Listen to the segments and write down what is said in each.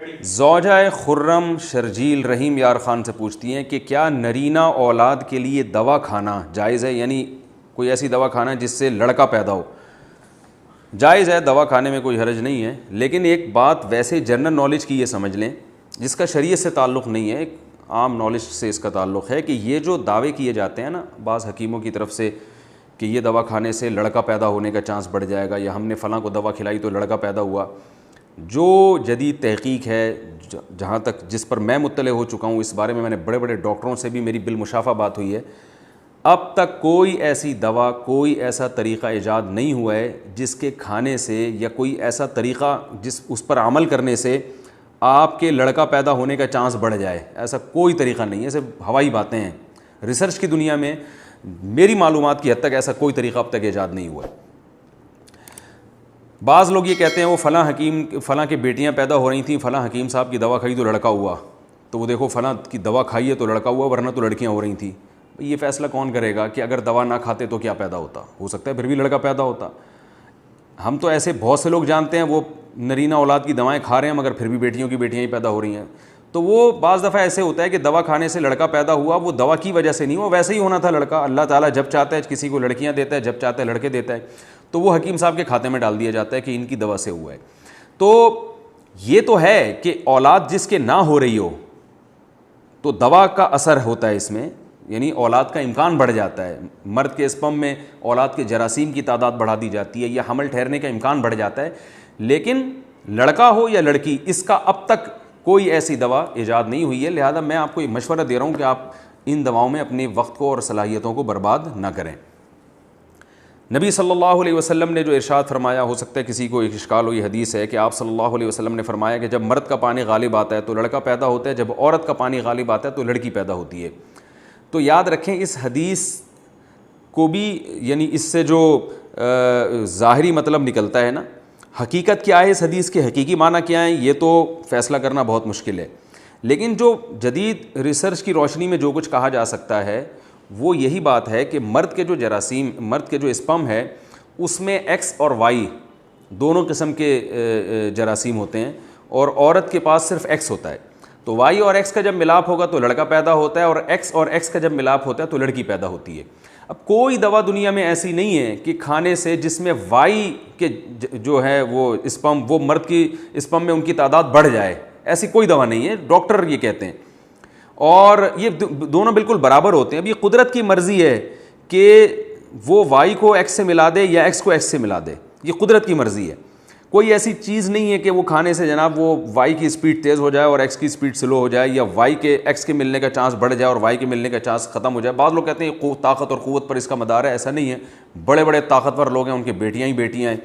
زوجہ خرم شرجیل رحیم یار خان سے پوچھتی ہیں کہ کیا نرینہ اولاد کے لیے دوا کھانا جائز ہے، یعنی کوئی ایسی دوا کھانا جس سے لڑکا پیدا ہو؟ جائز ہے، دوا کھانے میں کوئی حرج نہیں ہے، لیکن ایک بات ویسے جنرل نالج کی یہ سمجھ لیں جس کا شریعت سے تعلق نہیں ہے، ایک عام نالج سے اس کا تعلق ہے کہ یہ جو دعوے کیے جاتے ہیں نا بعض حکیموں کی طرف سے کہ یہ دوا کھانے سے لڑکا پیدا ہونے کا چانس بڑھ جائے گا، یا ہم نے فلاں کو دوا کھلائی تو لڑکا پیدا ہوا، جو جدید تحقیق ہے جہاں تک جس پر میں مطلع ہو چکا ہوں، اس بارے میں نے بڑے بڑے ڈاکٹروں سے بھی میری بالمشافہ بات ہوئی ہے، اب تک کوئی ایسی دوا، کوئی ایسا طریقہ ایجاد نہیں ہوا ہے جس کے کھانے سے یا کوئی ایسا طریقہ اس پر عمل کرنے سے آپ کے لڑکا پیدا ہونے کا چانس بڑھ جائے، ایسا کوئی طریقہ نہیں ہے، صرف ہوائی باتیں ہیں۔ ریسرچ کی دنیا میں میری معلومات کی حد تک ایسا کوئی طریقہ اب تک ایجاد نہیں ہوا ہے۔ بعض لوگ یہ کہتے ہیں وہ فلاں کی بیٹیاں پیدا ہو رہی تھیں، فلاں حکیم صاحب کی دوا کھائی تو لڑکا ہوا، تو وہ دیکھو فلاں کی دوا کھائی ہے تو لڑکا ہوا، ورنہ تو لڑکیاں ہو رہی تھیں۔ یہ فیصلہ کون کرے گا کہ اگر دوا نہ کھاتے تو کیا پیدا ہوتا؟ ہو سکتا ہے پھر بھی لڑکا پیدا ہوتا۔ ہم تو ایسے بہت سے لوگ جانتے ہیں وہ نرینہ اولاد کی دوائیں کھا رہے ہیں مگر پھر بھی بیٹیوں کی بیٹیاں ہی پیدا ہو رہی ہیں۔ تو وہ بعض دفعہ ایسے ہوتا ہے کہ دوا کھانے سے لڑکا پیدا ہوا، وہ دوا کی وجہ سے نہیں، وہ ویسے ہی ہونا تھا لڑکا۔ اللہ تعالیٰ جب چاہتا ہے کسی کو لڑکیاں دیتا ہے، جب چاہتا ہے لڑکے دیتا ہے، تو وہ حکیم صاحب کے کھاتے میں ڈال دیا جاتا ہے کہ ان کی دوا سے ہوا ہے۔ تو یہ تو ہے کہ اولاد جس کے نہ ہو رہی ہو تو دوا کا اثر ہوتا ہے اس میں، یعنی اولاد کا امکان بڑھ جاتا ہے، مرد کے اسپم میں اولاد کے جراثیم کی تعداد بڑھا دی جاتی ہے، یا حمل ٹھہرنے کا امکان بڑھ جاتا ہے۔ لیکن لڑکا ہو یا لڑکی، اس کا اب تک کوئی ایسی دوا ایجاد نہیں ہوئی ہے، لہذا میں آپ کو یہ مشورہ دے رہا ہوں کہ آپ ان دواؤں میں اپنے وقت کو اور صلاحیتوں کو برباد نہ کریں۔ نبی صلی اللہ علیہ وسلم نے جو ارشاد فرمایا، ہو سکتا ہے کسی کو ایک اشکال ہو، یہ حدیث ہے کہ آپ صلی اللہ علیہ وسلم نے فرمایا کہ جب مرد کا پانی غالب آتا ہے تو لڑکا پیدا ہوتا ہے، جب عورت کا پانی غالب آتا ہے تو لڑکی پیدا ہوتی ہے۔ تو یاد رکھیں اس حدیث کو بھی، یعنی اس سے جو ظاہری مطلب نکلتا ہے نا، حقیقت کیا ہے اس حدیث کے، حقیقی معنی کیا ہے، یہ تو فیصلہ کرنا بہت مشکل ہے، لیکن جو جدید ریسرچ کی روشنی میں جو کچھ کہا جا سکتا ہے وہ یہی بات ہے کہ مرد کے جو جراثیم، مرد کے جو اسپم ہے اس میں ایکس اور وائی دونوں قسم کے جراثیم ہوتے ہیں، اور عورت کے پاس صرف ایکس ہوتا ہے۔ تو وائی اور ایکس کا جب ملاپ ہوگا تو لڑکا پیدا ہوتا ہے، اور ایکس کا جب ملاپ ہوتا ہے تو لڑکی پیدا ہوتی ہے۔ اب کوئی دوا دنیا میں ایسی نہیں ہے کہ کھانے سے جس میں وائی کے جو ہے وہ اسپم، وہ مرد کی اسپم میں ان کی تعداد بڑھ جائے، ایسی کوئی دوا نہیں ہے، ڈاکٹر یہ کہتے ہیں، اور یہ دونوں بالکل برابر ہوتے ہیں۔ اب یہ قدرت کی مرضی ہے کہ وہ وائی کو ایکس سے ملا دے یا ایکس کو ایکس سے ملا دے، یہ قدرت کی مرضی ہے۔ کوئی ایسی چیز نہیں ہے کہ وہ کھانے سے جناب وہ وائی کی سپیڈ تیز ہو جائے اور ایکس کی سپیڈ سلو ہو جائے، یا وائی کے ایکس کے ملنے کا چانس بڑھ جائے اور وائی کے ملنے کا چانس ختم ہو جائے۔ بعض لوگ کہتے ہیں طاقت اور قوت پر اس کا مدار ہے، ایسا نہیں ہے۔ بڑے بڑے طاقتور لوگ ہیں، ان کے بیٹیاں ہی بیٹیاں ہیں،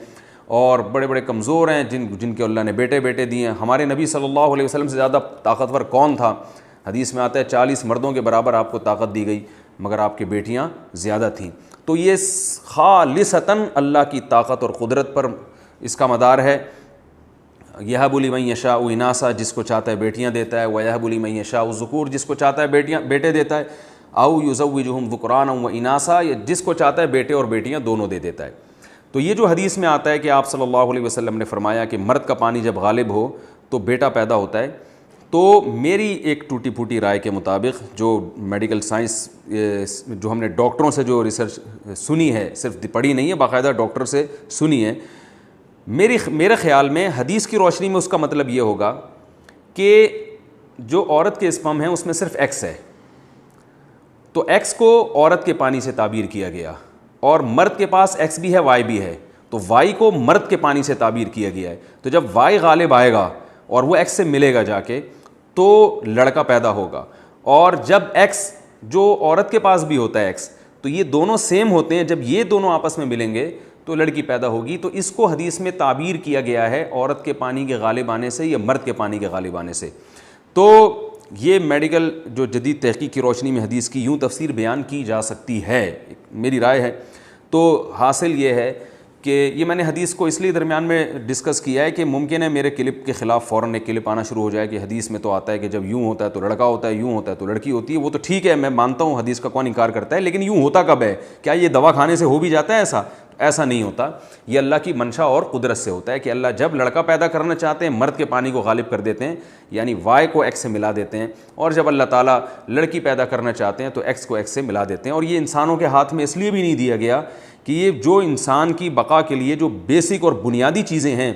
اور بڑے بڑے کمزور ہیں جن کے اللہ نے بیٹے دیے ہیں۔ ہمارے نبی صلی اللہ علیہ وسلم سے زیادہ طاقتور کون تھا؟ حدیث میں آتا ہے 40 مردوں کے برابر آپ کو طاقت دی گئی، مگر آپ کی بیٹیاں زیادہ تھیں۔ تو یہ خالصتاً اللہ کی طاقت اور قدرت پر اس کا مدار ہے۔ یہب لمن یشاء اناثا، جس کو چاہتا ہے بیٹیاں دیتا ہے، ویہب لمن یشاء الذکور، جس کو چاہتا ہے بیٹے دیتا ہے، او یزوجہم ذکرانا و اناثا، یا جس کو چاہتا ہے بیٹے اور بیٹیاں دونوں دے دیتا ہے۔ تو یہ جو حدیث میں آتا ہے کہ آپ صلی اللہ علیہ وسلم نے فرمایا کہ مرد کا پانی جب غالب ہو تو بیٹا پیدا ہوتا ہے، تو میری ایک ٹوٹی پھوٹی رائے کے مطابق، جو میڈیکل سائنس جو ہم نے ڈاکٹروں سے جو ریسرچ سنی ہے، صرف پڑھی نہیں ہے، باقاعدہ ڈاکٹر سے سنی ہے، میرے خیال میں حدیث کی روشنی میں اس کا مطلب یہ ہوگا کہ جو عورت کے اسپم ہیں اس میں صرف ایکس ہے، تو ایکس کو عورت کے پانی سے تعبیر کیا گیا، اور مرد کے پاس ایکس بھی ہے، وائی بھی ہے، تو وائی کو مرد کے پانی سے تعبیر کیا گیا ہے۔ تو جب وائی غالب آئے گا اور وہ ایکس سے ملے گا جا کے تو لڑکا پیدا ہوگا، اور جب ایکس جو عورت کے پاس بھی ہوتا ہے ایکس، تو یہ دونوں سیم ہوتے ہیں، جب یہ دونوں آپس میں ملیں گے تو لڑکی پیدا ہوگی۔ تو اس کو حدیث میں تعبیر کیا گیا ہے عورت کے پانی کے غالب آنے سے یا مرد کے پانی کے غالب آنے سے۔ تو یہ میڈیکل جو جدید تحقیق کی روشنی میں حدیث کی یوں تفسیر بیان کی جا سکتی ہے، میری رائے ہے۔ تو حاصل یہ ہے کہ یہ میں نے حدیث کو اس لیے درمیان میں ڈسکس کیا ہے کہ ممکن ہے میرے کلپ کے خلاف فوراً ایک کلپ آنا شروع ہو جائے کہ حدیث میں تو آتا ہے کہ جب یوں ہوتا ہے تو لڑکا ہوتا ہے، یوں ہوتا ہے تو لڑکی ہوتی ہے۔ وہ تو ٹھیک ہے، میں مانتا ہوں حدیث کا کون انکار کرتا ہے، لیکن یوں ہوتا کب ہے؟ کیا یہ دوا کھانے سے ہو بھی جاتا ہے ایسا؟ ایسا نہیں ہوتا. یہ اللہ کی منشا اور قدرت سے ہوتا ہے کہ اللہ جب لڑکا پیدا کرنا چاہتے ہیں مرد کے پانی کو غالب کر دیتے ہیں, یعنی وائی کو ایکس سے ملا دیتے ہیں, اور جب اللہ تعالیٰ لڑکی پیدا کرنا چاہتے ہیں تو ایکس کو ایکس سے ملا دیتے ہیں. اور یہ انسانوں کے ہاتھ میں اس لیے بھی نہیں دیا گیا کہ یہ جو انسان کی بقا کے لیے جو بیسک اور بنیادی چیزیں ہیں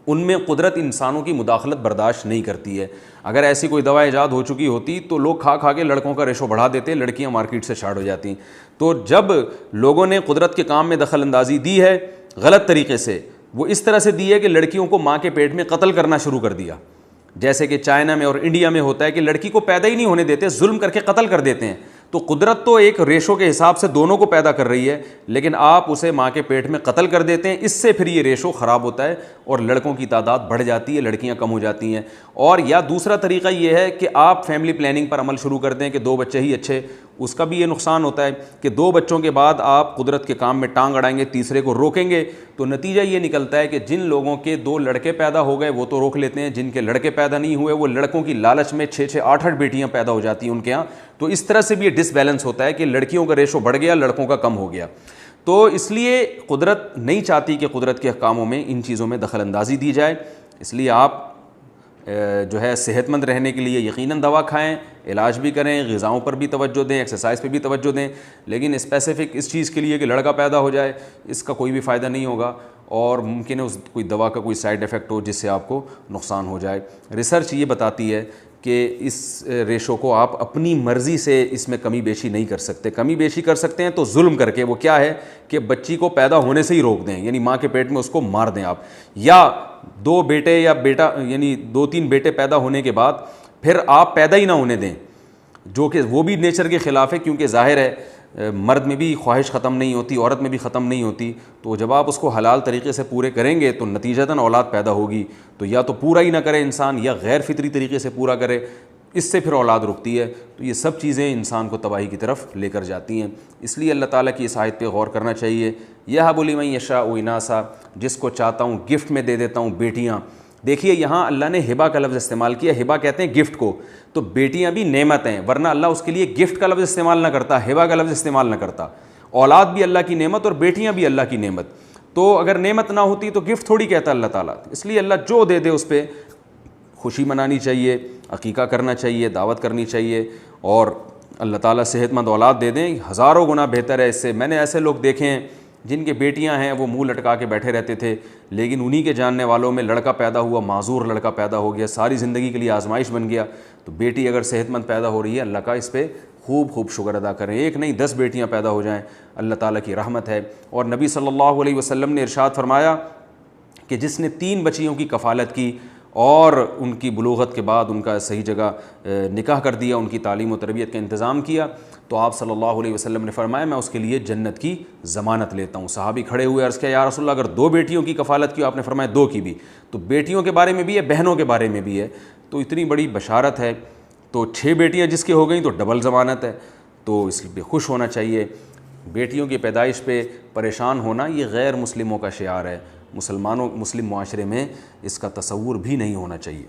ان میں قدرت انسانوں کی مداخلت برداشت نہیں کرتی ہے. اگر ایسی کوئی دوا ایجاد ہو چکی ہوتی تو لوگ کھا کھا کے لڑکوں کا ریشو بڑھا دیتے, لڑکیاں مارکیٹ سے شارٹ ہو جاتی. تو جب لوگوں نے قدرت کے کام میں دخل اندازی دی ہے غلط طریقے سے, وہ اس طرح سے دی ہے کہ لڑکیوں کو ماں کے پیٹ میں قتل کرنا شروع کر دیا, جیسے کہ چائنا میں اور انڈیا میں ہوتا ہے کہ لڑکی کو پیدا ہی نہیں ہونے دیتے, ظلم کر کے قتل کر دیتے ہیں. تو قدرت تو ایک ریشو کے حساب سے دونوں کو پیدا کر رہی ہے, لیکن آپ اسے ماں کے پیٹ میں قتل کر دیتے ہیں. اس سے پھر یہ ریشو خراب ہوتا ہے اور لڑکوں کی تعداد بڑھ جاتی ہے, لڑکیاں کم ہو جاتی ہیں. اور یا دوسرا طریقہ یہ ہے کہ آپ فیملی پلاننگ پر عمل شروع کر دیں کہ 2 بچے ہی اچھے. اس کا بھی یہ نقصان ہوتا ہے کہ 2 بچوں کے بعد آپ قدرت کے کام میں ٹانگ اڑائیں گے, تیسرے کو روکیں گے, تو نتیجہ یہ نکلتا ہے کہ جن لوگوں کے 2 لڑکے پیدا ہو گئے وہ تو روک لیتے ہیں, جن کے لڑکے پیدا نہیں ہوئے وہ لڑکوں کی لالچ میں 6 8 بیٹیاں پیدا ہو جاتی ہیں ان کے ہاں. تو اس طرح سے بھی یہ ڈس بیلنس ہوتا ہے کہ لڑکیوں کا ریشو بڑھ گیا, لڑکوں کا کم ہو گیا. تو اس لیے قدرت نہیں چاہتی کہ قدرت کے کاموں میں ان چیزوں میں دخل اندازی دی جائے. اس لیے آپ جو ہے صحت مند رہنے کے لیے یقیناً دوا کھائیں, علاج بھی کریں, غذاؤں پر بھی توجہ دیں, ایکسرسائز پہ بھی توجہ دیں, لیکن اسپیسیفک اس چیز کے لیے کہ لڑکا پیدا ہو جائے اس کا کوئی بھی فائدہ نہیں ہوگا, اور ممکن ہے اس کوئی دوا کا کوئی سائیڈ ایفیکٹ ہو جس سے آپ کو نقصان ہو جائے. ریسرچ یہ بتاتی ہے کہ اس ریشو کو آپ اپنی مرضی سے اس میں کمی بیشی نہیں کر سکتے. کمی بیشی کر سکتے ہیں تو ظلم کر کے, وہ کیا ہے کہ بچی کو پیدا ہونے سے ہی روک دیں, یعنی ماں کے پیٹ میں اس کو مار دیں آپ, یا 2 بیٹے یا بیٹا یعنی 2-3 بیٹے پیدا ہونے کے بعد پھر آپ پیدا ہی نہ ہونے دیں, جو کہ وہ بھی نیچر کے خلاف ہے, کیونکہ ظاہر ہے مرد میں بھی خواہش ختم نہیں ہوتی, عورت میں بھی ختم نہیں ہوتی. تو جب آپ اس کو حلال طریقے سے پورے کریں گے تو نتیجتاً اولاد پیدا ہوگی. تو یا تو پورا ہی نہ کرے انسان یا غیر فطری طریقے سے پورا کرے, اس سے پھر اولاد رکتی ہے. تو یہ سب چیزیں انسان کو تباہی کی طرف لے کر جاتی ہیں. اس لیے اللہ تعالیٰ کی اس آیت پہ غور کرنا چاہیے. یہب لمن یشاء اناسا, جس کو چاہتا ہوں گفٹ میں دے دیتا ہوں بیٹیاں. دیکھیے یہاں اللہ نے ہبا کا لفظ استعمال کیا, ہبا کہتے ہیں گفٹ کو, تو بیٹیاں بھی نعمت ہیں, ورنہ اللہ اس کے لیے گفٹ کا لفظ استعمال نہ کرتا, ہبا کا لفظ استعمال نہ کرتا. اولاد بھی اللہ کی نعمت اور بیٹیاں بھی اللہ کی نعمت. تو اگر نعمت نہ ہوتی تو گفٹ تھوڑی کہتا اللہ تعالیٰ. اس لیے اللہ جو دے دے اس پہ خوشی منانی چاہیے, عقیقہ کرنا چاہیے, دعوت کرنی چاہیے, اور اللہ تعالیٰ صحت مند اولاد دے دیں, ہزاروں گنا بہتر ہے اس سے. میں نے ایسے لوگ دیکھے ہیں جن کے بیٹیاں ہیں وہ منہ لٹکا کے بیٹھے رہتے تھے, لیکن انہی کے جاننے والوں میں لڑکا پیدا ہوا, معذور لڑکا پیدا ہو گیا, ساری زندگی کے لیے آزمائش بن گیا. تو بیٹی اگر صحت مند پیدا ہو رہی ہے اللہ کا اس پہ خوب شکر ادا کریں. 1 نہیں 10 بیٹیاں پیدا ہو جائیں, اللہ تعالیٰ کی رحمت ہے. اور نبی صلی اللہ علیہ وسلم نے ارشاد فرمایا کہ جس نے 3 بچیوں کی کفالت کی اور ان کی بلوغت کے بعد ان کا صحیح جگہ نکاح کر دیا, ان کی تعلیم و تربیت کا انتظام کیا, تو آپ صلی اللہ علیہ وسلم نے فرمایا میں اس کے لیے جنت کی ضمانت لیتا ہوں. صحابی کھڑے ہوئے, عرض کیا یا رسول اللہ اگر 2 بیٹیوں کی کفالت کی, آپ نے فرمایا 2 کی بھی. تو بیٹیوں کے بارے میں بھی ہے, بہنوں کے بارے میں بھی ہے. تو اتنی بڑی بشارت ہے. تو 6 بیٹیاں جس کی ہو گئیں تو ڈبل ضمانت ہے, تو اس پہ خوش ہونا چاہیے. بیٹیوں کی پیدائش پہ پریشان ہونا یہ غیر مسلموں کا شعار ہے. مسلم معاشرے میں اس کا تصور بھی نہیں ہونا چاہیے.